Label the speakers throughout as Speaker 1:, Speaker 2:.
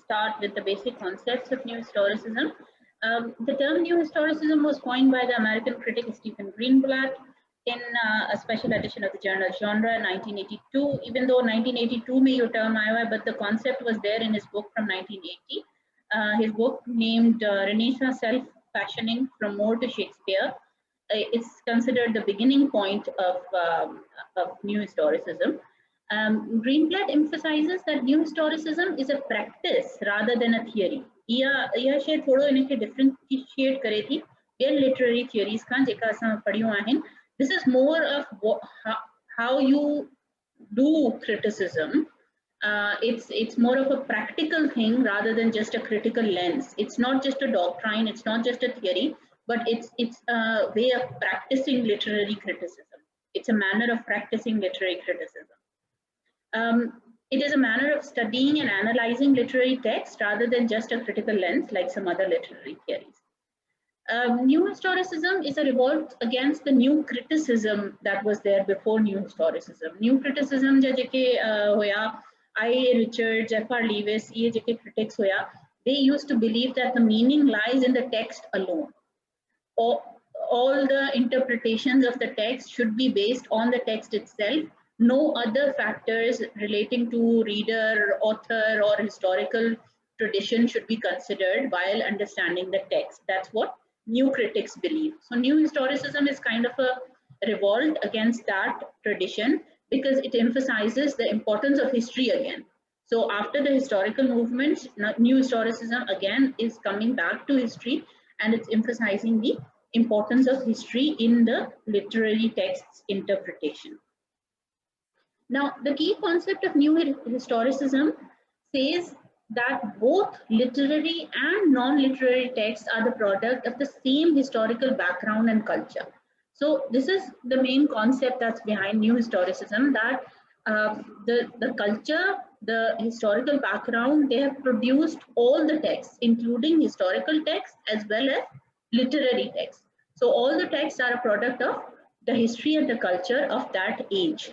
Speaker 1: start with the basic concepts of new historicism. The term new historicism was coined by the American critic Stephen Greenblatt in a special edition of the journal Genre in 1982. Even though 1982 may your term आया, but the concept was there in his book from 1980. His book named Renaissance Self-Fashioning from Moore to Shakespeare. It's considered the beginning point of new historicism. Greenblatt emphasizes that new historicism is a practice rather than a theory. यह शायद थोड़ो इनके differentiate करे थी ॿियनि literary theories खां जेका असां पढ़ियूं आहिनि. This is more of how you do criticism. It's more of a practical thing rather than just a critical lens. It's not just a doctrine, it's not just a theory, but it's a way of practicing literary criticism. It's a manner of practicing literary criticism. It is a manner of studying and analyzing literary text rather than just a critical lens like some other literary theories. New historicism is a revolt against the new criticism that was there before new historicism. New criticism ja jeke hoya, I. Richards, F.R. Lewis, ye jeke critics hoya, they used to believe that the meaning lies in the text alone. All the interpretations of the text should be based on the text itself. No other factors relating to reader, author, or historical tradition should be considered while understanding the text. That's what new critics believe. So new historicism is kind of a revolt against that tradition because it emphasizes the importance of history again. So after the historical movements, new historicism again is coming back to history, and it's emphasizing the importance of history in the literary text's interpretation. Now, the key concept of new historicism says that both literary and non-literary texts are the product of the same historical background and culture. So this is the main concept that's behind new historicism, that the culture, the historical background, they have produced all the texts, including historical texts as well as literary texts. So all the texts are a product of the history and the culture of that age.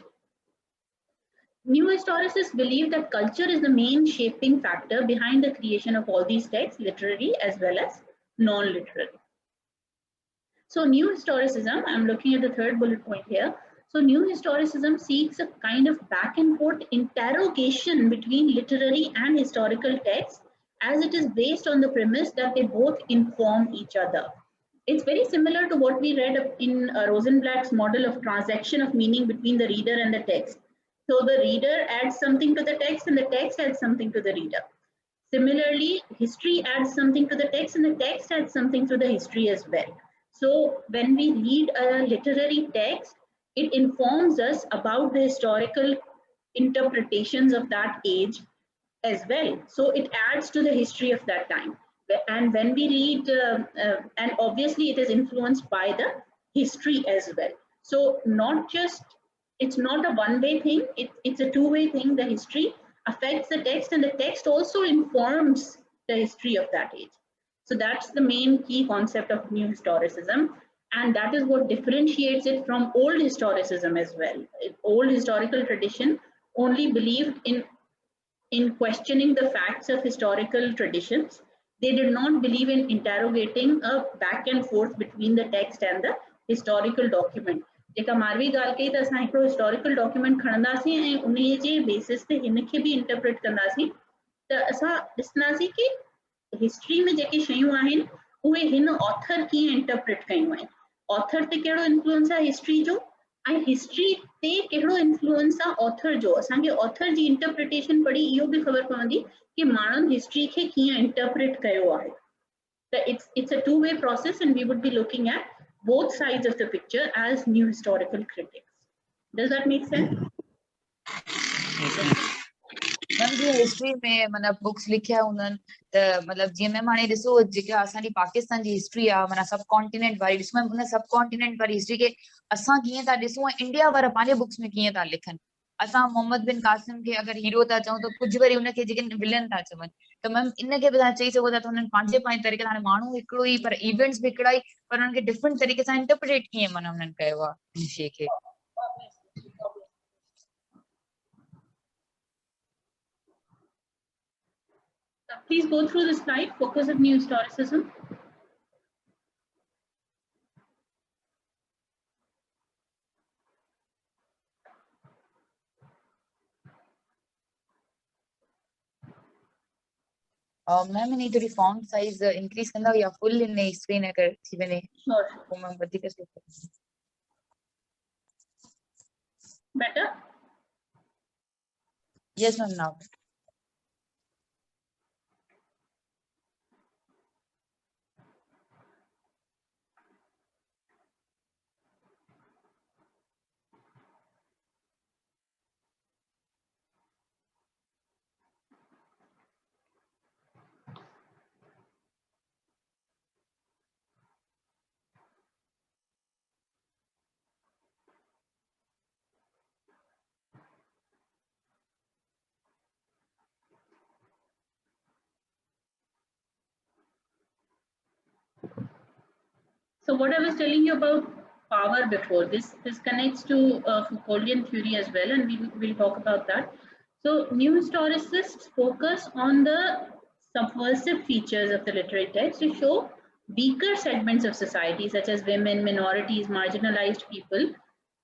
Speaker 1: New historicists believe that culture is the main shaping factor behind the creation of all these texts, literary as well as non-literary. So new historicism, I'm looking at the third bullet point here. So new historicism seeks a kind of back and forth interrogation between literary and historical texts, as it is based on the premise that they both inform each other. It's very similar to what we read in Rosenblatt's model of transaction of meaning between the reader and the text. So the reader adds something to the text and the text adds something to the reader. Similarly, history adds something to the text and the text adds something to the history as well. So when we read a literary text, it informs us about the historical interpretations of that age as well. So it adds to the history of that time. And when we read, and obviously it is influenced by the history as well. So not just, it's not a one-way thing, it's a two-way thing. The history affects the text and the text also informs the history of that age. So that's the main key concept of new historicism, and that is what differentiates it from old historicism as well. Old historical tradition only believed in questioning the facts of historical traditions. They did not believe in interrogating a back and forth between the text and the historical document. जेका मारवी ॻाल्हि कई त असां हिकिड़ो historical document खणंदासीं ऐं उन जे basis ते हिनखे बि इंटरप्रेट कंदासीं त असां ॾिसंदासीं कि हिस्ट्री में जेके शयूं आहिनि उहे हिन ऑथर कीअं इंटरप्रेट कयूं आहिनि, ऑथर ते कहिड़ो इन्फ्लुएंस आहे हिस्ट्री जो ऐं हिस्ट्री ते कहिड़ो इन्फ्लुएंस आहे ऑथर जो. असांखे ऑथर जी इंटरप्रिटेशन पढ़ी इहो बि ख़बर पवंदी कि माण्हुनि हिस्ट्री खे कीअं इंटरप्रेट कयो आहे. त it's a two-way process, and we would be looking at both sides of the picture as new historical critics. Does that make sense?
Speaker 2: जी हिस्ट्री में मतलब बुक्स लिखिया हुनन त मतलब जे में माने ॾिसो जेका असांजी पाकिस्तान जी हिस्ट्री आ माना सब कॉन्टिनेंट वारी ॾिसो उन सब कॉन्टिनेंट वारी हिस्ट्री के असां कीअं था ॾिसूं इंडिया वारा पंहिंजे बुक्स में कीअं था लिखनि. असां मोहम्मद बिन कासिम के अगर हीरो था चऊं त कुछ वरी उनखे जेके विलन था चवनि त मैम इनखे बि तव्हां चई सघो था त हुननि पंहिंजे तरीक़े सां माण्हू हिकिड़ो ई पर इवेंट्स बि हिकिड़ा ई पर उन्हनि खे डिफरेंट तरीक़े सां इंटरप्रेट कीअं माना उन्हनि कयो आहे इन शइ खे.
Speaker 1: Please go through the slide, focus of new historicism.
Speaker 2: Ma'am, I need to font size increase करना या full in screen अगर थी मैंने
Speaker 1: Sure.
Speaker 2: वो मैं बड़ी कर सकती हूँ.
Speaker 1: Better?
Speaker 2: Yes, ma'am, now.
Speaker 1: So what I was telling you about power before, this connects to Foucauldian theory as well, and we will talk about that. So new historicists focus on the subversive features of the literary text to show weaker segments of society, such as women, minorities, marginalized people,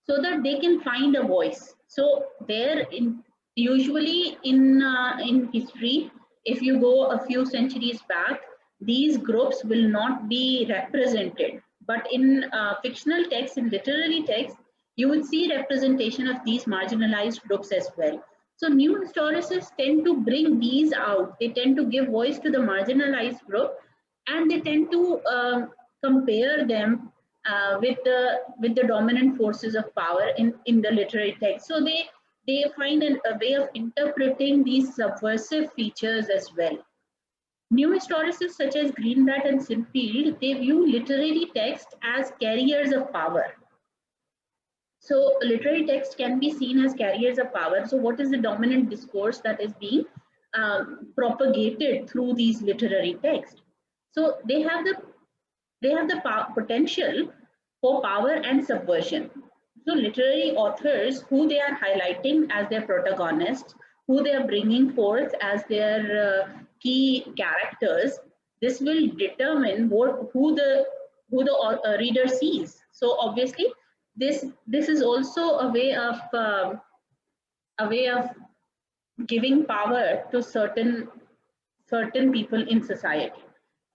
Speaker 1: so that they can find a voice. So there, usually in history, if you go a few centuries back, these groups will not be represented. But in fictional texts, in literary texts, you would see representation of these marginalized groups as well. So new historicists tend to bring these out. They tend to give voice to the marginalized group, and they tend to compare them with the dominant forces of power in the literary text. So they find a way of interpreting these subversive features as well. New historicists such as Greenblatt and Sinfield, they view literary text as carriers of power. So literary text can be seen as carriers of power. So what is the dominant discourse that is being propagated through these literary texts? So they have the potential for power and subversion. So literary authors who they are highlighting as their protagonists, who they are bringing forth as their key characters, this will determine who the reader sees. So obviously, this is also a way of giving power to certain people in society.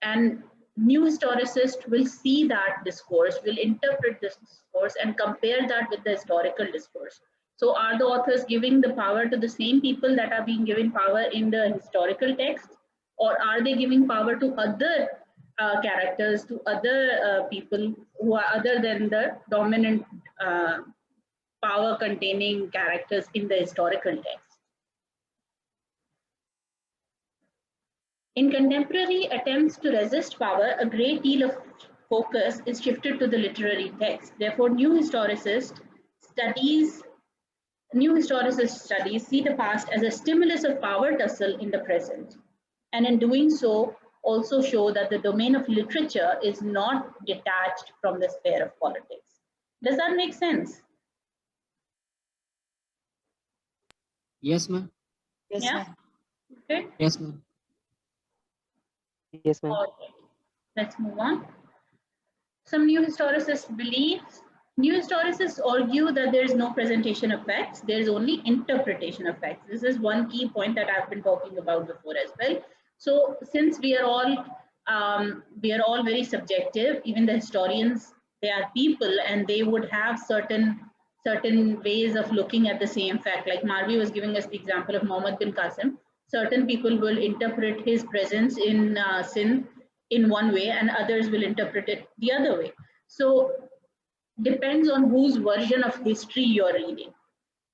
Speaker 1: And new historicists will see that discourse, will interpret this discourse and compare that with the historical discourse. So are the authors giving the power to the same people that are being given power in the historical text, or are they giving power to other characters, to other people who are other than the dominant power containing characters in the historical text? In contemporary attempts to resist power, a great deal of focus is shifted to the literary text. Therefore, new historicist studies see the past as a stimulus of power tussle in the present, and in doing so, also show that the domain of literature is not detached from the sphere of politics. Does that make sense?
Speaker 3: Yes, ma'am.
Speaker 2: Yes,
Speaker 1: Yeah.
Speaker 2: ma'am.
Speaker 1: Okay.
Speaker 3: Yes, ma'am.
Speaker 4: Yes, ma'am.
Speaker 1: All right. Let's move on. Some new historicists argue that there is no presentation of facts, there is only interpretation of facts. This is one key point that I've been talking about before as well. So since we are all very subjective, even the historians, they are people and they would have certain ways of looking at the same fact. Like Marvi was giving us the example of Muhammad bin Qasim. Certain people will interpret his presence in Sindh in one way and others will interpret it the other way. So depends on whose version of history you're reading.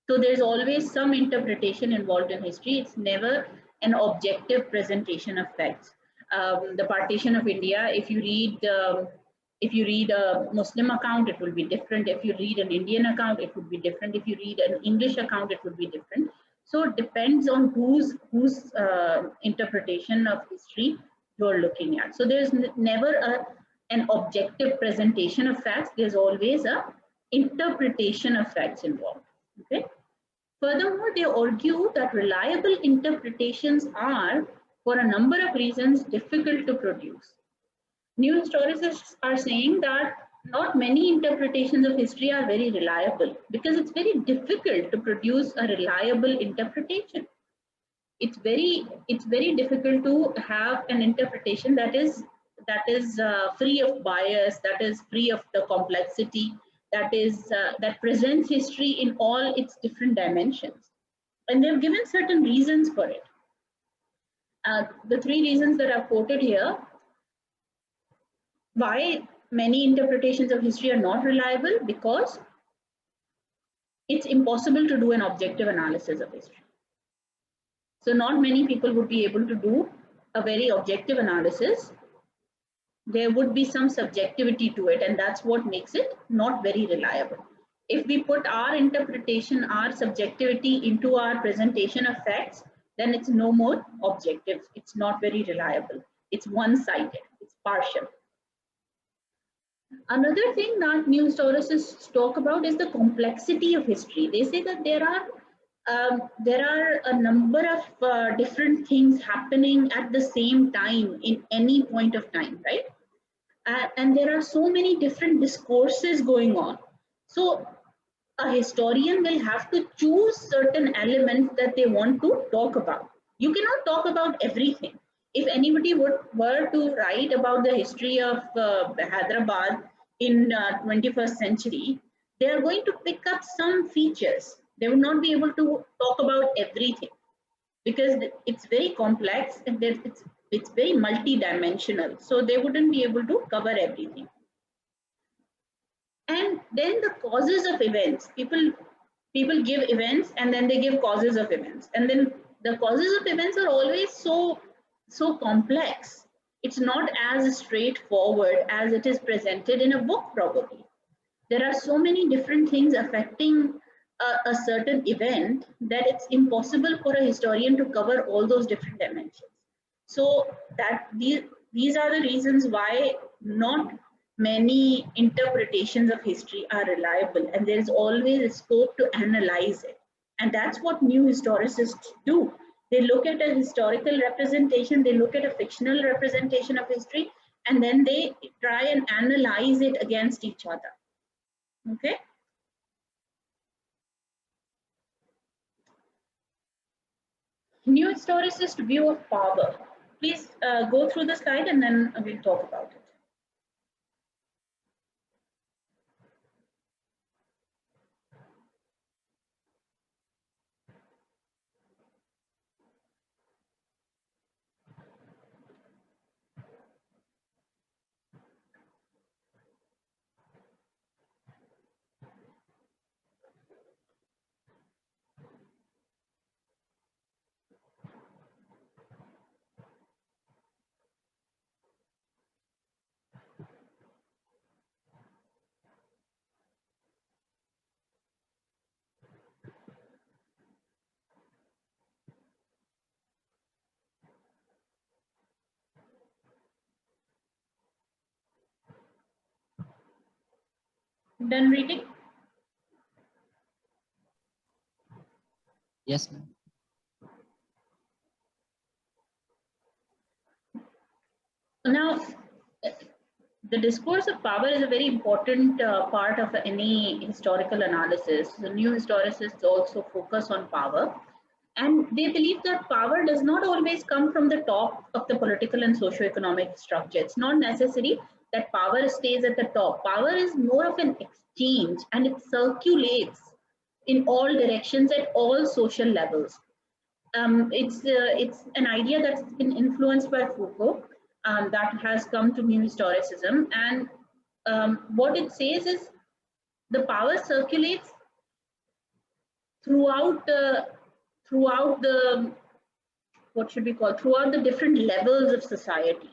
Speaker 1: So there's always some interpretation involved in history. It's never an objective presentation of facts. The partition of India, if you read a Muslim account, it will be different. If you read an Indian account, it would be different. If you read an English account, it would be different. So it depends on whose interpretation of history you're looking at. So there's never an objective presentation of facts. There's always a interpretation of facts involved. Okay. Furthermore, they argue that reliable interpretations are for a number of reasons, difficult to produce. New historicists are saying that not many interpretations of history are very reliable because it's very difficult to produce a reliable interpretation. It's very difficult to have an interpretation that is free of bias, that is free of the complexity, that presents history in all its different dimensions. And they've given certain reasons for it. The three reasons that I've quoted here, why many interpretations of history are not reliable, because it's impossible to do an objective analysis of history. So not many people would be able to do a very objective analysis. There would be some subjectivity to it, and that's what makes it not very reliable. If we put our interpretation, our subjectivity into our presentation of facts, then it's no more objective. It's not very reliable. It's one-sided. It's partial. Another thing that new historicists talk about is the complexity of history. They say that there are a number of different things happening at the same time in any point of time, right? And there are so many different discourses going on. So a historian will have to choose certain elements that they want to talk about. You cannot talk about everything. If anybody were to write about the history of Hyderabad in 21st century, they are going to pick up some features. They will not be able to talk about everything because it's very complex and it's very multi-dimensional. So they wouldn't be able to cover everything. And then the causes of events. People give events and then they give causes of events. And then the causes of events are always so complex. It's not as straightforward as it is presented in a book, probably. There are so many different things affecting a certain event that it's impossible for a historian to cover all those different dimensions. So that these are the reasons why not many interpretations of history are reliable, and there is always a scope to analyze it. And that's what new historicists do. They look at a historical representation, they look at a fictional representation of history, and then they try and analyze it against each other. Okay? New historicist view of power. Please go through the slide and then we'll talk about it. Done reading?
Speaker 3: Yes, ma'am.
Speaker 1: Now, the discourse of power is a very important part of any historical analysis. The new historicists also focus on power, and they believe that power does not always come from the top of the political and socio-economic structure. It's not necessary that power stays at the top. Power is more of an exchange, and it circulates in all directions at all social levels. It's an idea that's been influenced by Foucault, that has come to new historicism, and what it says is the power circulates throughout the what should we call throughout the different levels of society.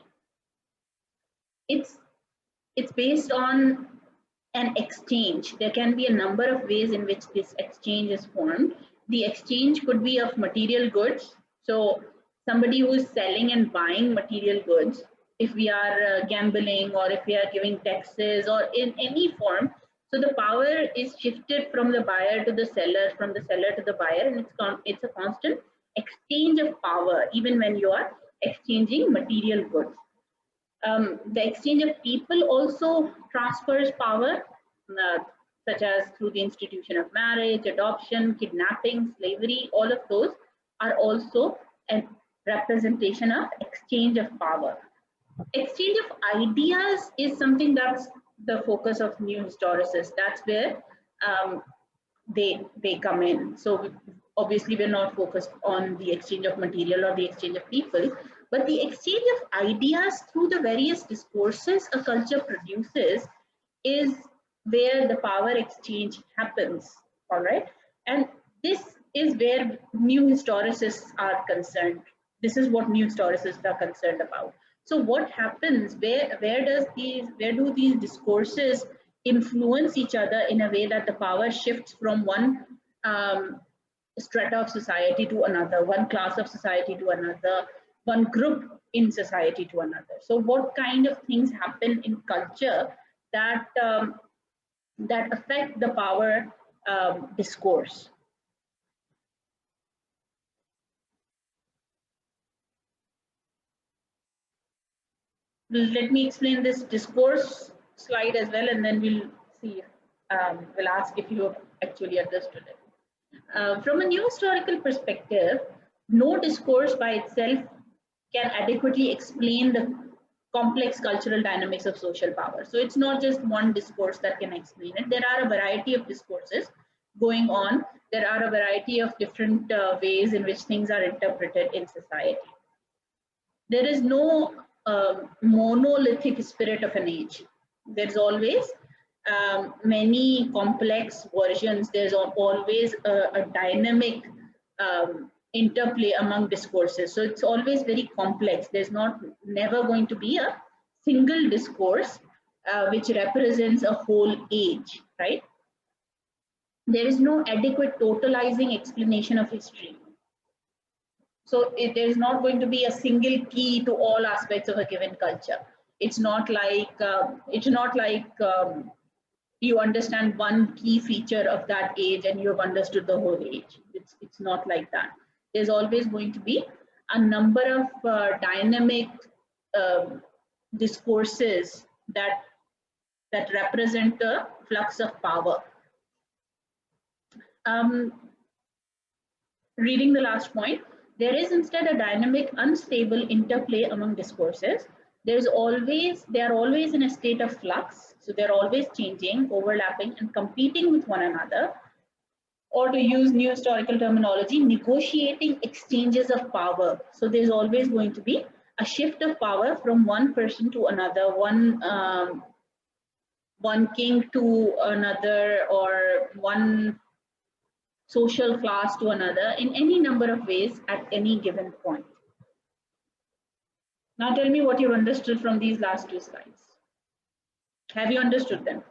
Speaker 1: It's based on an exchange. There can be a number of ways in which this exchange is formed. The exchange could be of material goods. So somebody who is selling and buying material goods, if we are gambling or if we are giving taxes or in any form, so the power is shifted from the buyer to the seller, from the seller to the buyer, and it's a constant exchange of power, even when you are exchanging material goods. The exchange of people also transfers power, such as through the institution of marriage, adoption, kidnapping, slavery. All of those are also a representation of exchange of power. Exchange of ideas is something that's the focus of new historicists. That's where they come in. So obviously we're not focused on the exchange of material or the exchange of people, but the exchange of ideas through the various discourses a culture produces is where the power exchange happens. All right, and this is where new historicists are concerned. This is what new historicists are concerned about. So what happens, where do these discourses influence each other in a way that the power shifts from one strata of society to another, one class of society to another, one group in society to another? So what kind of things happen in culture that that affect the power discourse? Let me explain this discourse slide as well, and then we'll see, we'll ask if you have actually understood it. From a new historical perspective, no discourse by itself can adequately explain the complex cultural dynamics of social power. So it's not just one discourse that can explain it. There are a variety of discourses going on. There are a variety of different ways in which things are interpreted in society. There is no monolithic spirit of an age. There's always many complex versions. There's always a dynamic interplay among discourses. So it's always very complex. There's never going to be a single discourse which represents a whole age, right? There is no adequate totalizing explanation of history. So there is not going to be a single key to all aspects of a given culture. It's not like you understand one key feature of that age and you have understood the whole age. It's not like that. There's always going to be a number of dynamic discourses that represent the flux of power. Reading the last point, there is instead a dynamic, unstable interplay among discourses. They are always in a state of flux, so they're always changing, overlapping, and competing with one another, or to use new historical terminology, negotiating exchanges of power. So there's always going to be a shift of power from one person to another, one king to another, or one social class to another, in any number of ways at any given point. Now tell me what you've understood from these last two slides. Have you understood them?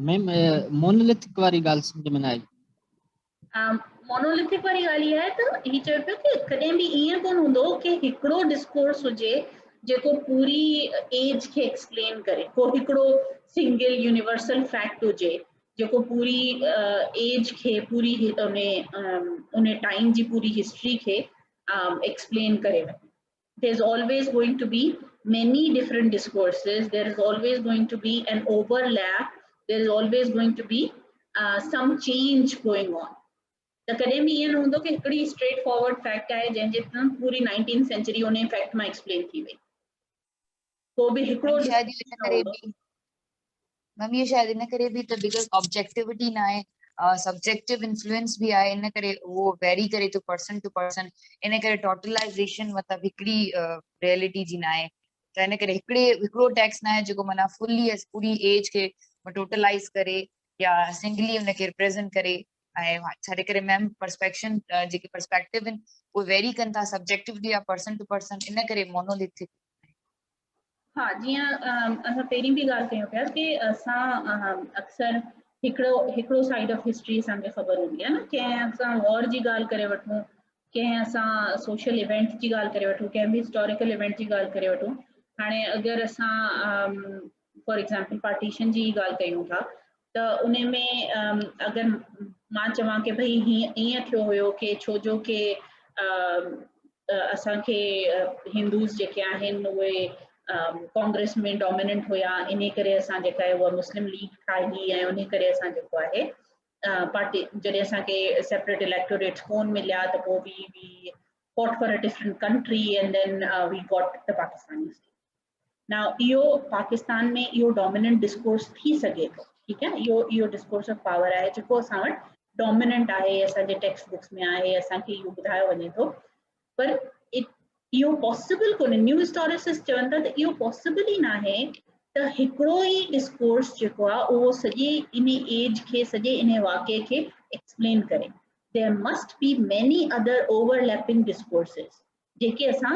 Speaker 3: Ma'am monolithic वाली गाल समझ में आई।
Speaker 1: Monolithic वाली ॻाल्हि इहा आहे त ही चए पियो कि कॾहिं बि ईअं कोन हूंदो कि हिकिड़ो डिस्कोर्स हुजे जेको पूरी एज खे एक्सप्लेन करे, को हिकिड़ो सिंगल यूनिवर्सल फैक्ट हुजे जेको पूरी एज खे, पूरी उन टाइम जी पूरी हिस्ट्री खे एक्सप्लेन करे वञे. There's always going to be many different discourses. There is always going to be an overlap. There is always going to be some change going on. The कॾहिं बि ईअं न हूंदो कि हिकिड़ी स्ट्रेट फॉरवर्ड फैक्ट आहे जंहिंजे पूरी 19th सेंचुरी उन फैक्ट मां एक्सप्लेन थी वई. को बि हिकिड़ो
Speaker 2: मैम ये शायद इन करे भी त बिकॉज़ ऑब्जेक्टिविटी ना आहे, सब्जेक्टिव इन्फ्लुएंस भी आहे, इन करे वो वेरी करे तो पर्सन टू पर्सन, इन करे टोटलाइजेशन मतलब हिकड़ी रियलिटी जी ना आहे. त इन करे हिकड़ो टेक्स्ट ना आहे जेको माना फुली पूरी एज के टोटलाइज करे या सिंगली उन के रिप्रेजेंट करे. ऐं छाजे करे मैम पर्सपेक्शन जेके पर्सपेक्टिव इन वो वेरी कन था सब्जेक्टिवली या पर्सन टू पर्सन, इन करे मोनोलिथिक.
Speaker 1: हाँ, जीअं असां पहिरीं बि ॻाल्हि कयूं पिया कि असां अक्सर हिकिड़ो साइड ऑफ हिस्ट्री असांखे ख़बर हूंदी आहे न. कंहिं असां वॉर जी ॻाल्हि करे वठूं, कंहिं असां सोशल इवेंट जी ॻाल्हि करे वठूं, कंहिं बि हिस्टोरिकल इवेंट जी ॻाल्हि करे वठूं. हाणे अगरि असां फॉर एग्जाम्पल पार्टीशन जी ॻाल्हि कयूं था त उन में अगरि मां चवां कि भई ईअं थियो हुयो कि छो जो कि असांखे हिंदूज़ जेके आहिनि उहे कांग्रेस में डोमिनेंट हुया, इन करे असां जेका आहे उहा मुस्लिम लीग ठाही ऐं उन करे असां जेको आहे पार्टी जॾहिं असांखे सेपरेट इलेक्टोरेट्स कोन मिलिया त पोइ we fought for a different country and then we got the Pakistani state. Now इहो पाकिस्तान में इहो डोमिनेंट डिस्कोर्स थी सघे थो, ठीकु आहे, इहो डिस्कोर्स ऑफ पावर आहे जेको असां वटि डोमिनेंट आहे, असांजे टेक्स्ट बुक्स में आहे, असांखे इहो ॿुधायो वञे थो, पर इहो पॉसिबल कोन्हे। न्यू हिस्टोरिसिस्ट चवनि था त इहो पॉसिबल ई न आहे त हिकिड़ो ई डिस्कोर्स जेको आहे उहो सॼे इन एज खे, सॼे इन वाक़े खे एक्सप्लेन करे। There must be many other overlapping discourses जेके असां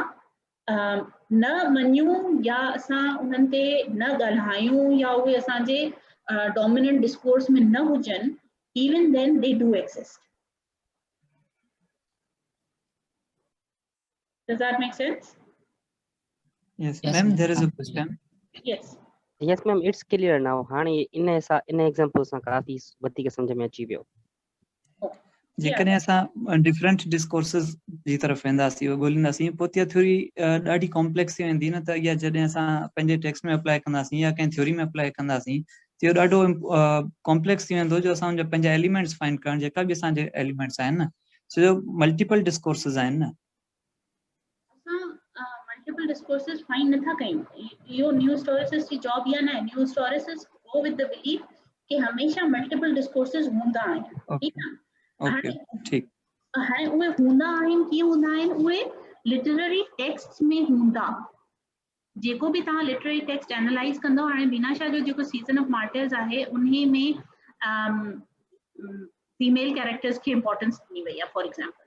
Speaker 1: न मञूं या असां उन्हनि ते न ॻाल्हायूं या उहे असांजे डोमिनेंट डिस्कोर्स में न हुजनि, even then they do exist. Does that make sense?
Speaker 4: Yes, ma'am, there is a question.
Speaker 1: Yes.
Speaker 5: Yes, ma'am, it's clear now. हाणे इन एग्जांपल सां काफ़ी वधीक सम्झ में अची वियो।
Speaker 4: जेकॾहिं असां डिफरेंट डिस्कोर्सिस जी तरफ़ वेंदासीं, ॻोल्हींदासीं, पोइ इहा थ्योरी ॾाढी कॉम्प्लेक्स थी वेंदी न, त इहा जॾहिं असां पंहिंजे टेक्स्ट में अप्लाई कंदासीं या कंहिं थ्योरी में अप्लाई कंदासीं त इहो ॾाढो कॉम्प्लेक्स थी वेंदो, जो असां पंहिंजा एलिमेंट्स फाइंड करण, जेका बि असांजे एलिमेंट्स आहिनि न, सो जो मल्टीपल डिस्कोर्सिस आहिनि न,
Speaker 1: मल्टीपल डिस्कोर्सेस फाइंड नथा कयूं। इहो न्यू हिस्टोरिसिस्ट जी जॉब या न, new historicist go with the belief कि हमेशा मल्टीपल डिस्कोर्सेस हूंदा आहिनि, ठीकु आहे।
Speaker 4: ओके, ठीक।
Speaker 1: हाणे उहे हूंदा आहिनि, कीअं हूंदा आहिनि, उहे लिटरेरी टेक्स्ट में हूंदा। जेको बि तव्हां लिटरेरी टेक्स्ट एनालाइज कंदो, हाणे बीना शाह जो जेको सीज़न ऑफ मार्टियर्स आहे, उन्ही में फीमेल कैरेक्टर्स खे इंपॉर्टेंस ॾिनी वई आहे, फॉर एग्जाम्पल।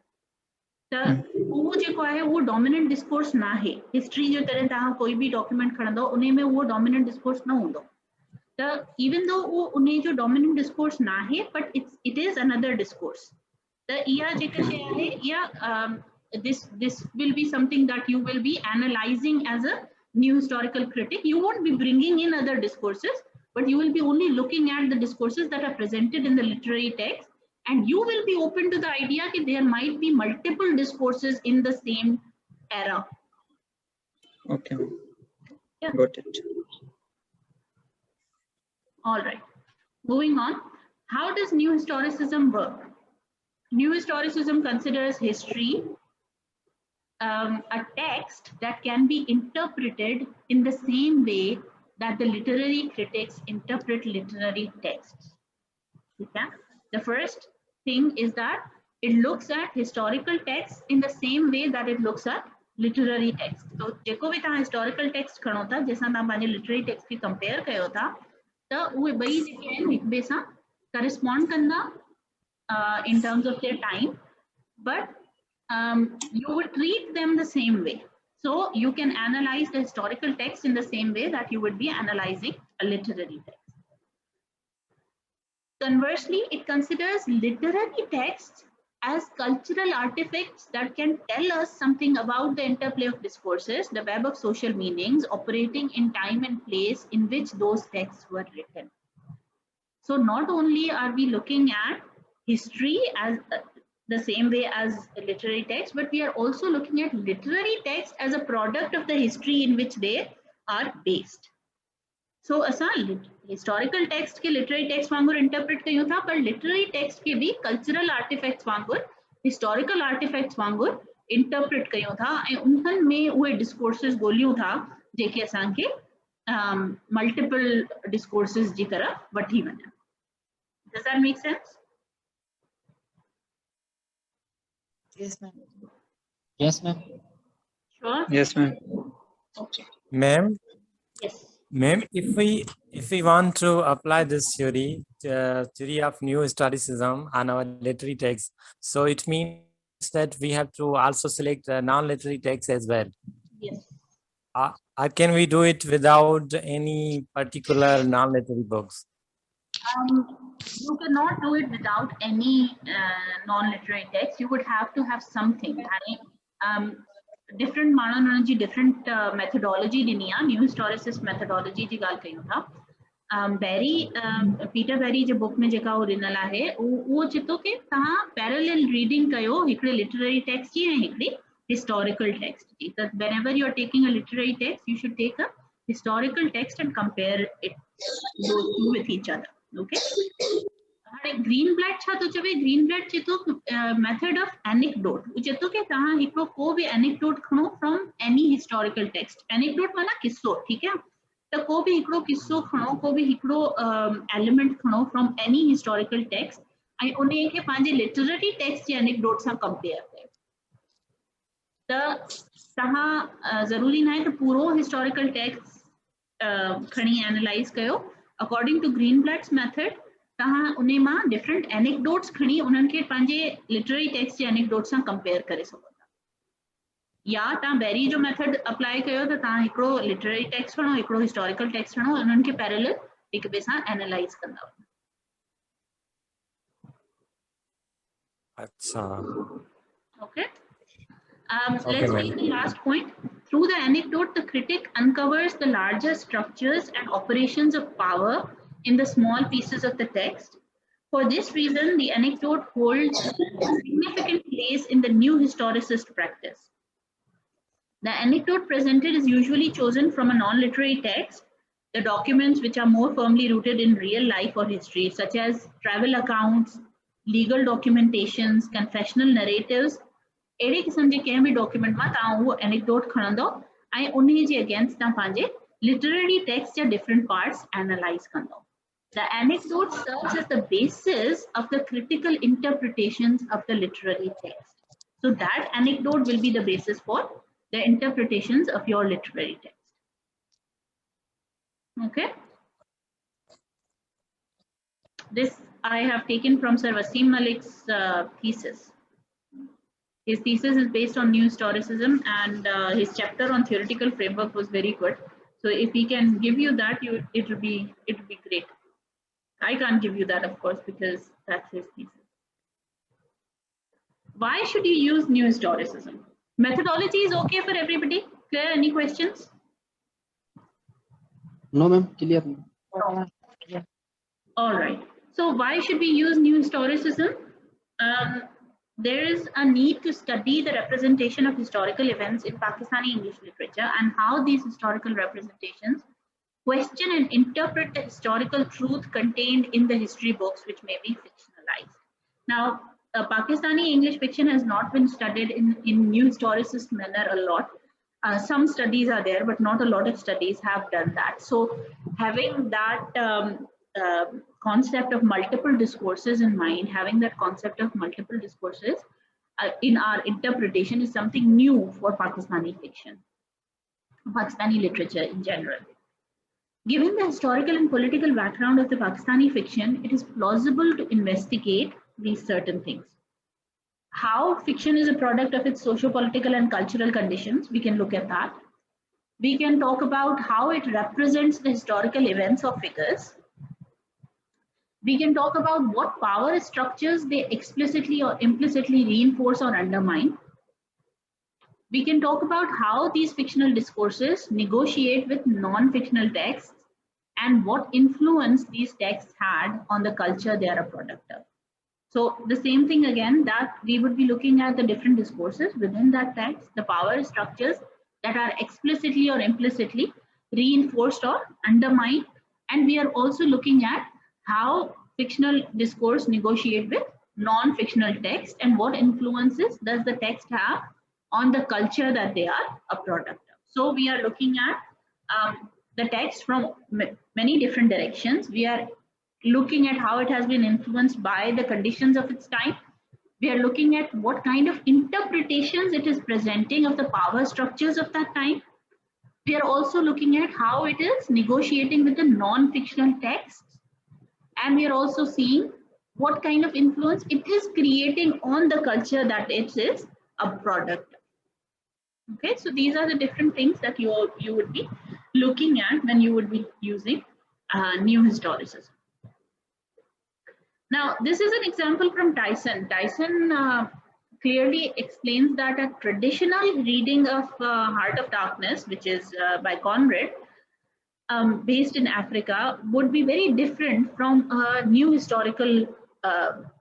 Speaker 1: त उहो जेको आहे उहो डोमिनेंट डिस्कोर्स न आहे। हिस्ट्री जो तरह तव्हां कोई बि डॉक्यूमेंट खणंदो, उन में उहो डोमिनेंट डिस्कोर्स न हूंदो। त इवन दो उहो उन जो डोमिनेंट डिस्कोर्स न आहे, but it is another discourse. त इहा जेका शइ आहे, इहा this will be something that you will be analyzing as a new historical critic. You won't be bringing in other discourses, but you will be only looking at the discourses that are presented in the literary text, and you will be open to the idea that there might be multiple discourses in the same era.
Speaker 4: Okay,
Speaker 1: Yeah.
Speaker 4: got it.
Speaker 1: All right, moving on. How does new historicism work? New historicism considers history a text that can be interpreted in the same way that the literary critics interpret literary texts. Okay? The first thing is that it looks at historical texts in the same way that it looks at literary text. So जेको भी तव्हां historical text खणो था, जैसा तव्हां पंहिंजे literary text खे compare कयो था, त उहे ॿई जेके आहिनि हिक ॿिए सां correspond कंदा in terms of their time, but you would treat them the same way. So you can analyze the historical text in the same way that you would be analyzing a literary text. Conversely, it considers literary texts as cultural artifacts that can tell us something about the interplay of discourses, the web of social meanings operating in time and place in which those texts were written. So not only are we looking at history as the same way as a literary text, but we are also looking at literary text as a product of the history in which they are based. So असां historical text के literary text वांगुर interpret कयूं था, पर literary text के भी cultural artifacts वांगुर, historical artifacts वांगुर interpret कयूं था, ऐं उन्हनि में उहे discourses ॻोल्हियूं था जेके असांखे multiple discourses जी तरह वठी वञनि. Does that make sense?
Speaker 2: Yes, ma'am.
Speaker 3: Yes, ma'am.
Speaker 1: Sure.
Speaker 4: Yes, ma'am.
Speaker 1: Okay.
Speaker 6: Ma'am,
Speaker 1: Yes.
Speaker 6: ma'am, if we want to apply this theory, theory of new historicism on our literary text, so it means that we have to also select non-literary text as well.
Speaker 1: Yes.
Speaker 6: Can we do it without any particular non-literary books?
Speaker 1: You cannot do it without any non-literary text. You would have to have something. Different माण्हुनि जी different methodology ॾिनी आहे, new historicist methodology जी ॻाल्हि कयूं था. Berry, Peter Berry जो book में जेका original आहे वो चितो के तहां parallel reading कयो हिकड़े literary text जी ऐं हिकड़ी historical text ji. So whenever you are taking a literary text, you should take a historical text and compare it those two with each other. Okay. हाणे Greenblatt छा तो चवे Greenblatt चितो method of anecdote. वो चितो के तहां हिकड़ो को भी anecdote खणो from any historical text. Anecdote माना किस्सो, ठीक है? तो को भी हिकड़ो किस्सो खणो, को भी हिकड़ो एलिमेंट खणो फ्रॉम एनी हिस्टोरिकल टेक्स्ट ऐं उन्हे खे पंहिंजे लिटरेरी टेक्स्ट जे एनेक्डोट सां कंपेयर कयो. त तव्हां ज़रूरी न आहे त पूरो हिस्टोरिकल टेक्स्ट खणी एनालाइज़ कयो. अकॉर्डिंग टू ग्रीनब्लैट्स मेथड तव्हां उन मां डिफरेंट एनेक्डोट्स खणी उन्हनि खे पंहिंजे लिटरेरी टेक्स्ट जे एनेक्डोट सां कंपेयर करे सघो था. या तव्हां बेरी जो मेथड अप्लाई कयो त तव्हां हिकिड़ो लिटरेरी टेक्स्ट खणो, हिकिड़ो हिस्टोरिकल टेक्स्ट खणो, उन्हनि खे पैरेलल हिक ॿिए सां एनालाइज़ कंदा वञो.
Speaker 6: अच्छा.
Speaker 1: Okay. Let's take the last point. Through the anecdote, the critic uncovers the larger structures and operations of power in the small pieces of the text. For this reason, the anecdote holds a significant place in the new historicist practice. The anecdote presented is usually chosen from a non-literary text, the documents which are more firmly rooted in real life or history, such as travel accounts, legal documentations, confessional narratives. अहिड़े क़िस्म जे कंहिं बि document मां तव्हां उहो anecdote खणंदो ऐं उन जे against तव्हां पंहिंजे लिटरेरी टेक्स्ट जा डिफरेंट पार्ट्स एनालाइज़ कंदो. The anecdote serves as the basis of the critical interpretations of the literary text. So that anecdote will be the basis for the interpretations of your literary text. Okay. This I have taken from Sir Wasim Malik's thesis. His thesis is based on new historicism, and his chapter on theoretical framework was very good. So if he can give you that, it will be great. I can't give you that, of course, because that's his thesis. Why should you use new historicism? Methodology is okay for everybody. Clear? Any questions?
Speaker 3: No, ma'am. Clear.
Speaker 2: Yeah.
Speaker 1: All right. So why should we use new historicism? There is a need to study the representation of historical events in Pakistani English literature and how these historical representations question and interpret the historical truth contained in the history books, which may be fictionalized. Now, Pakistani English fiction has not been studied in new historicist manner a lot. Some studies are there, but not a lot of studies have done that. So having that concept of multiple discourses in mind, having that concept of multiple discourses in our interpretation is something new for Pakistani fiction, Pakistani literature in general. Given the historical and political background of the Pakistani fiction, it is plausible to investigate these certain things. How fiction is a product of its socio-political and cultural conditions, we can look at that. We can talk about how it represents the historical events or figures. We can talk about what power structures they explicitly or implicitly reinforce or undermine. We can talk about how these fictional discourses negotiate with non-fictional texts and what influence these texts had on the culture they are a product of. So the same thing again, that we would be looking at the different discourses within that text, the power structures that are explicitly or implicitly reinforced or undermined. And we are also looking at how fictional discourse negotiate with non-fictional text and what influences does the text have on the culture that they are a product of. So we are looking at the text from many different directions. We are looking at how it has been influenced by the conditions of its time. We are looking at what kind of interpretations it is presenting of the power structures of that time. We are also looking at how it is negotiating with the non-fictional texts. And we are also seeing what kind of influence it is creating on the culture that it is a product. Okay, so these are the different things that you would be looking at when you would be using new historicism. Now, this is an example from Tyson. Tyson clearly explains that a traditional reading of Heart of Darkness, which is by Conrad, based in Africa would be very different from a new historical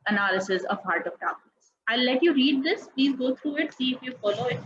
Speaker 1: analysis of Heart of Darkness. I'll let you read this. Please go through it, see if you follow it.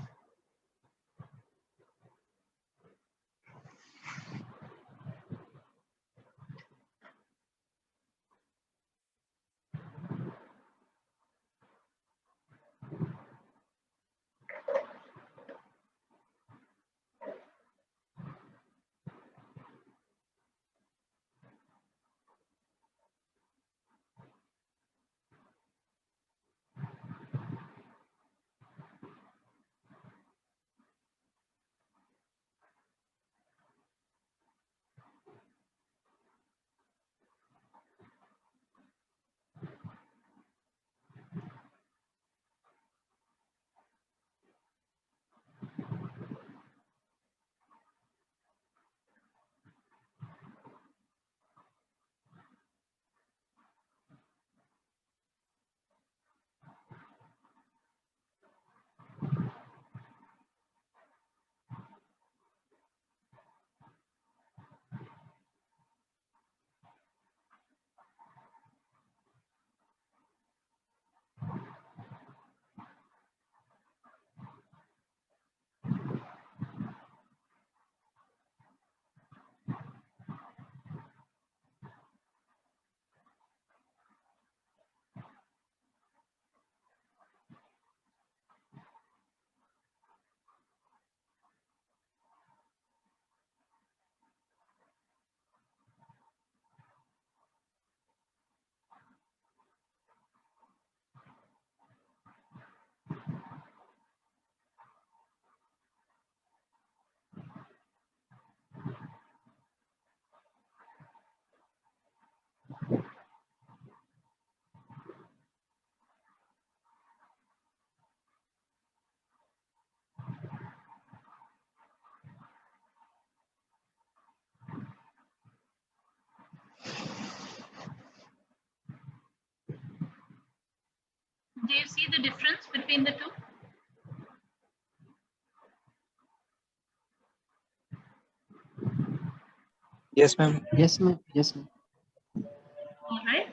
Speaker 1: Do you see the difference between the two?
Speaker 4: Yes, ma'am.
Speaker 3: Yes, ma'am. Yes, ma'am.
Speaker 1: All right.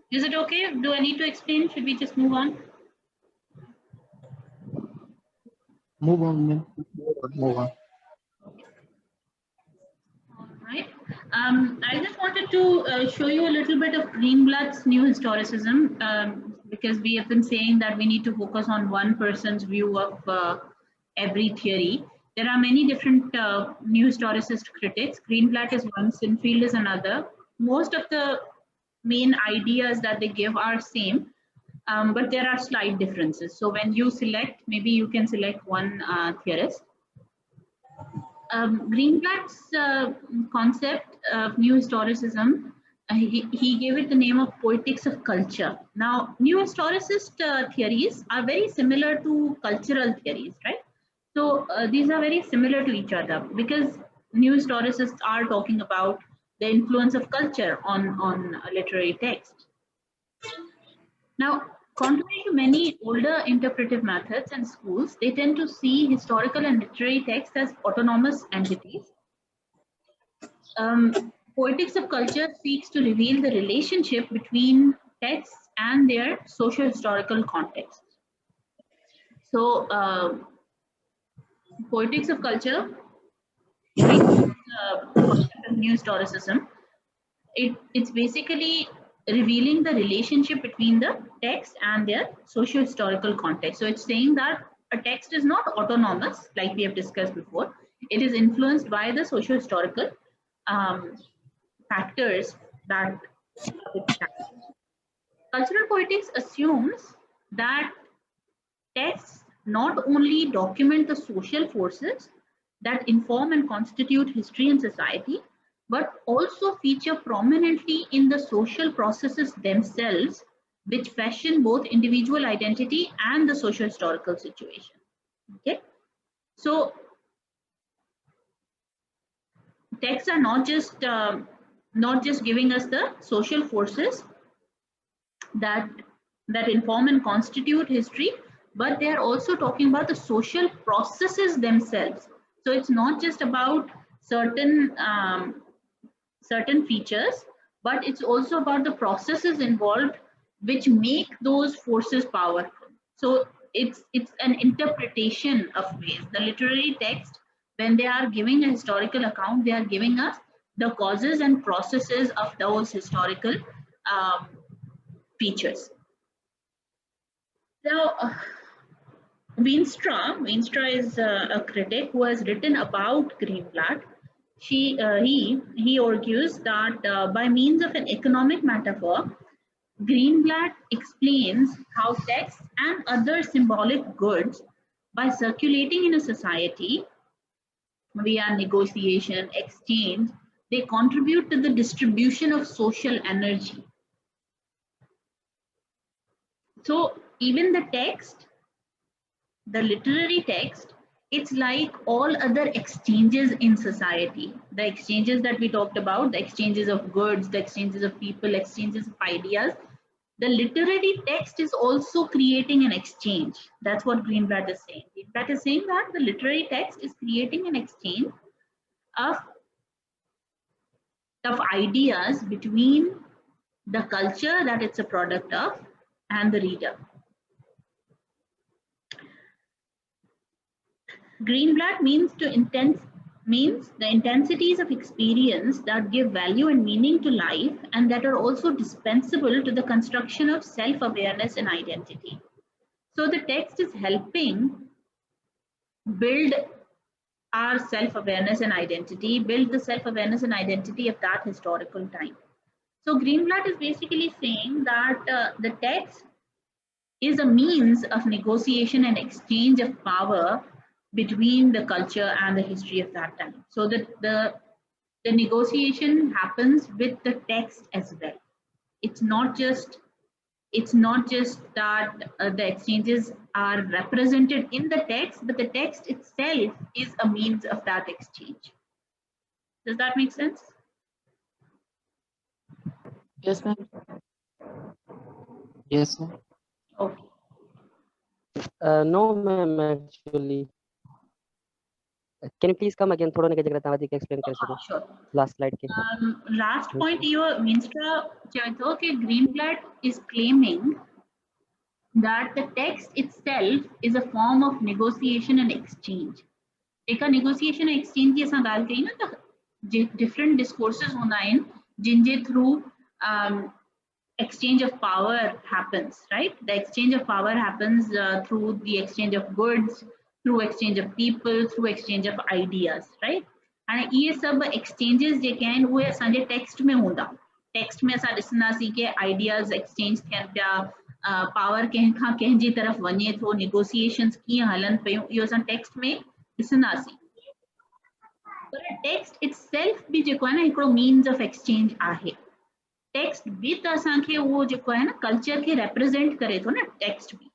Speaker 1: Is it okay? Do I need to explain? Should we just move on?
Speaker 3: Move on, ma'am. Move on.
Speaker 1: All right. I just wanted to show you a little bit of Greenblatt's new historicism, because we have been saying that we need to focus on one person's view of every theory. There are many different new historicist critics. Greenblatt is one, Sinfield is another. Most of the main ideas that they give are same, but there are slight differences. So when you select, maybe you can select one theorist. Greenblatt's concept of new historicism, he gave it the name of poetics of culture. Now, new historicist theories are very similar to cultural theories, right? So these are very similar to each other because new historicists are talking about the influence of culture on literary text. Now, contrary to many older interpretive methods and schools, they tend to see historical and literary texts as autonomous entities. Poetics of culture seeks to reveal the relationship between texts and their socio-historical context. So, poetics of culture, concept of new historicism, it's basically revealing the relationship between the text and their socio-historical context. So it's saying that a text is not autonomous, like we have discussed before. It is influenced by the socio-historical factors that cultural poetics assumes that texts not only document the social forces that inform and constitute history and society, but also feature prominently in the social processes themselves, which fashion both individual identity and the socio-historical situation. Okay, so texts are not just giving us the social forces that inform and constitute history, but they are also talking about the social processes themselves. So it's not just about certain certain features, but it's also about the processes involved which make those forces powerful. So it's an interpretation of ways. The literary text, when they are giving a historical account, they are giving us the causes and processes of those historical features. Now, Veenstra is a critic who has written about Greenblatt. He argues that by means of an economic metaphor, Greenblatt explains how text and other symbolic goods, by circulating in a society via negotiation, exchange, they contribute to the distribution of social energy. So even the text, the literary text, it's like all other exchanges in society. The exchanges that we talked about, the exchanges of goods, the exchanges of people, exchanges of ideas. The literary text is also creating an exchange. That's what Greenblatt is saying. Greenblatt is saying that the literary text is creating an exchange of ideas between the culture that it's a product of and the reader. Greenblatt means the intensities of experience that give value and meaning to life and that are also dispensable to the construction of self-awareness and identity. So the text is helping build our self-awareness and identity, build the self-awareness and identity of that historical time. So Greenblatt is basically saying that the text is a means of negotiation and exchange of power between the culture and the history of that time. So that the negotiation happens with the text as well. It's not just that the exchanges are represented in the text, but the text itself is a means of that exchange. Does that make sense?
Speaker 3: Yes, ma'am. Yes, ma'am.
Speaker 1: Okay.
Speaker 5: No, ma'am, actually. Can you please come again? थोड़ा ना जगह explain कर सको.
Speaker 1: Sure.
Speaker 5: Last slide के.
Speaker 1: Last point, your Veenstra चाहता कि Greenblatt is claiming that the text itself is a form of negotiation and exchange. एक negotiation and exchange की असां गाल कही ना तो different discourses होना है जिनजे through exchange of power happens, right? The exchange of power happens through the exchange of goods, through exchange of people, through exchange of ideas, right? And ये सब exchanges जे क्या हैं वो असांजे text में होंदा. Text में असां ॾिसंदासीं कि ideas exchange थियनि पिया, power कंहिं खां कंहिंजी तरफ़ वञे थो, negotiations कीअं हलनि पियूं, इहो असां text में ॾिसंदासीं. पर text itself भी जेको आहे न हिकिड़ो means of exchange आहे. टेक्स्ट भी त असांखे उहो जेको आहे न कल्चर खे रिप्रेज़ेंट करे थो न टेक्स्ट बि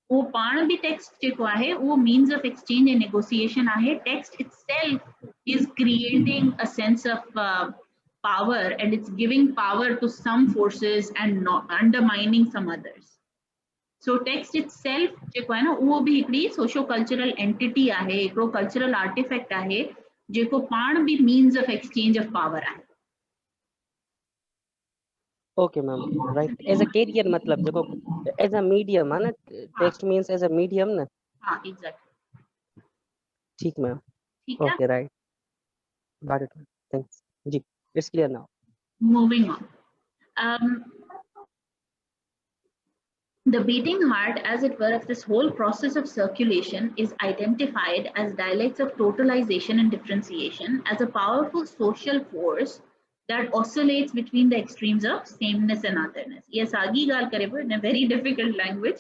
Speaker 1: उहो पाण बि टेक्स्ट जेको आहे उहो means of exchange and negotiation आहे. Text itself is creating a sense of power and it's giving power to some forces and undermining some others. So text itself जेको आहे न उहो बि हिकिड़ी सोशो कल्चरल एंटिटी आहे, हिकिड़ो कल्चरल आर्टिफैक्ट आहे जेको पाण बि means of exchange of power आहे.
Speaker 5: Okay, ma'am. Right. As a carrier, मतलब देखो, as a medium, है ना? Text means as a medium, ना?
Speaker 1: हाँ, exactly.
Speaker 5: ठीक, ma'am.
Speaker 1: ठीक है.
Speaker 5: Okay, right. Got it. Thanks. Ji, it's clear now.
Speaker 1: Moving on. The beating heart, as it were, of this whole process of circulation is identified as dialects of totalization and differentiation as a powerful social force that oscillates between the extremes of sameness and otherness. Yes, आगे गाल करे in a very difficult language.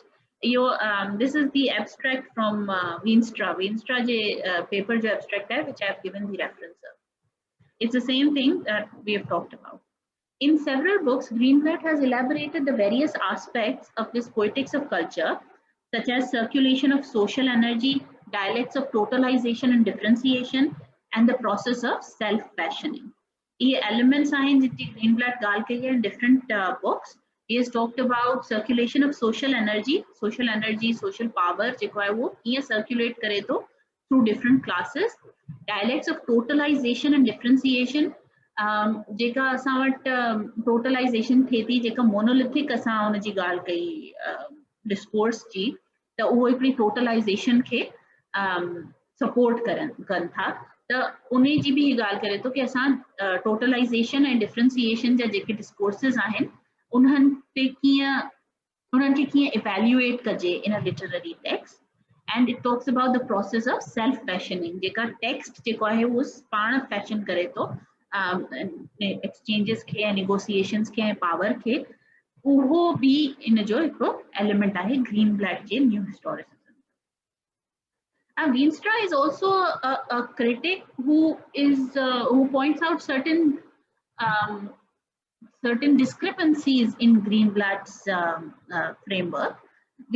Speaker 1: This is the abstract from Veenstra. Veenstra je paper jo abstract hai, which I have given the reference of. It's the same thing that we have talked about. In several books, Greenblatt has elaborated the various aspects of this poetics of culture, such as circulation of social energy, dialects of totalization and differentiation, and the process of self-fashioning. These elements are in Greenblatt gal ke liye in different books. He has talked about circulation of social energy, social power, jeko hai wo ye circulate kare to through different classes, dialects of totalization and differentiation. जेका असां वटि टोटलाइज़ेशन थिए थी, जेका monolithic असां उन जी ॻाल्हि कई डिस्कोर्स जी, त उहो हिकिड़ी टोटलाइज़ेशन खे सपोर्ट कनि था। त उन जी बि ॻाल्हि करे थो कि असां टोटलाइज़ेशन ऐं डिफरेंशिएशन जा जेके डिस्कोर्सिस आहिनि उन्हनि ते कीअं उन्हनि खे कीअं इवेल्युएट कजे in a literary text. And it talks about the process of self fashioning, जेका टेक्स्ट जेको आहे उहो पाण फैशन करे थो एक्सचेंजिस खे ऐं नेगोशिएशंस खे ऐं पावर खे, उहो बि इन जो हिकिड़ो एलिमेंट आहे Greenblatt J new historicism. Veenstra is also a critic who points out certain discrepancies in Greenblatt's framework.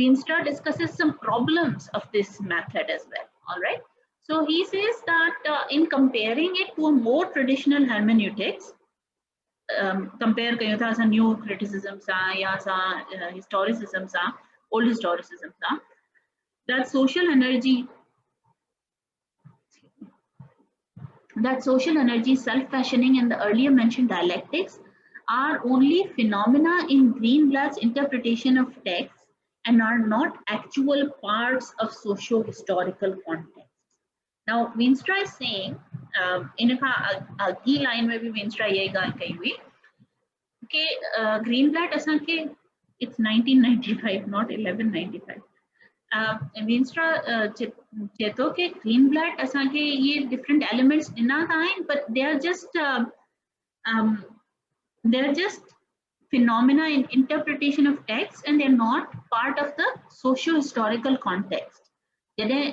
Speaker 1: Veenstra discusses some problems of this method as well. All right. So he says that in comparing it to a more traditional hermeneutics, compare kayo tha sa new criticism sa ya sa historicism sa old historicism sa, that social energy, self-fashioning, and the earlier mentioned dialectics are only phenomena in Greenblatt's interpretation of text and are not actual parts of socio-historical context. Now, Veenstra is saying, in a key line में भी Veenstra ये गाल कही हुई कि Greenblatt असां के, it's 1995, not 1195. Veenstra चेतो के Greenblatt असां के ये different elements ॾिना था आहिनि, but they are just phenomena in interpretation of text and they're not part of the socio-historical context. जॾहिं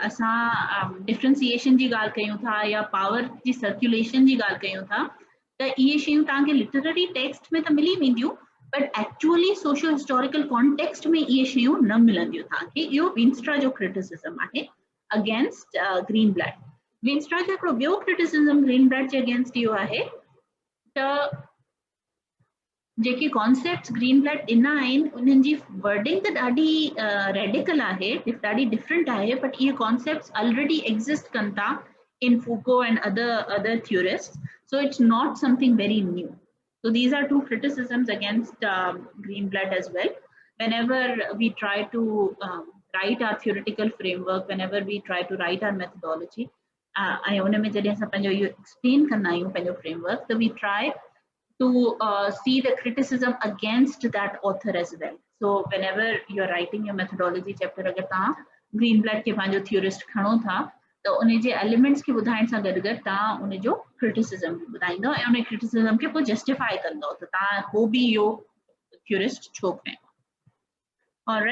Speaker 1: असां डिफरेंशिएशन जी ॻाल्हि कयूं था या पावर जी सर्कुलेशन जी ॻाल्हि कयूं था, त इहे शयूं तव्हांखे लिटररी टेक्स्ट में त मिली वेंदियूं, but actually socio historical context में इहे शयूं न मिलंदियूं तव्हांखे। इहो वीनस्ट्रा जो क्रिटिसिज्म आहे अगेंस्ट ग्रीनब्लैट। वीनस्ट्रा जो हिकिड़ो ॿियो क्रिटिसिज्म ग्रीनब्लैट जे अगेंस्ट इहो आहे त जेके कॉन्सेप्ट्स ग्रीनब्लैट ॾिना आहिनि उन्हनि जी वर्डिंग त ॾाढी रेडिकल आहे, ॾाढी डिफरेंट आहे, बट इहे कॉन्सेप्ट्स ऑलरेडी एग्जिस्ट कनि था in Foucault and other theorists, so it's not something very new. So these are two criticisms against Greenblatt as well. Whenever we try to write our theoretical framework, whenever we try to write our methodology, ऐं उन में जॾहिं असां पंहिंजो इहो explain कंदा आहियूं पंहिंजो फ्रेमवर्क, त we try to see the criticism against that author as well. So whenever you're writing your methodology chapter, अगर तव्हां Greenblatt खे पंहिंजो theorist खणो था, त उन जे एलिमेंट्स खे ॿुधाइण सां गॾु गॾु तव्हां उन जो क्रिटिसिज्म बि ॿुधाईंदव ऐं उन क्रिटिसिज्म खे पोइ जस्टिफाई कंदव त तव्हां को बि इहो थ्योरिस्ट छो खयो। ऑलराइट।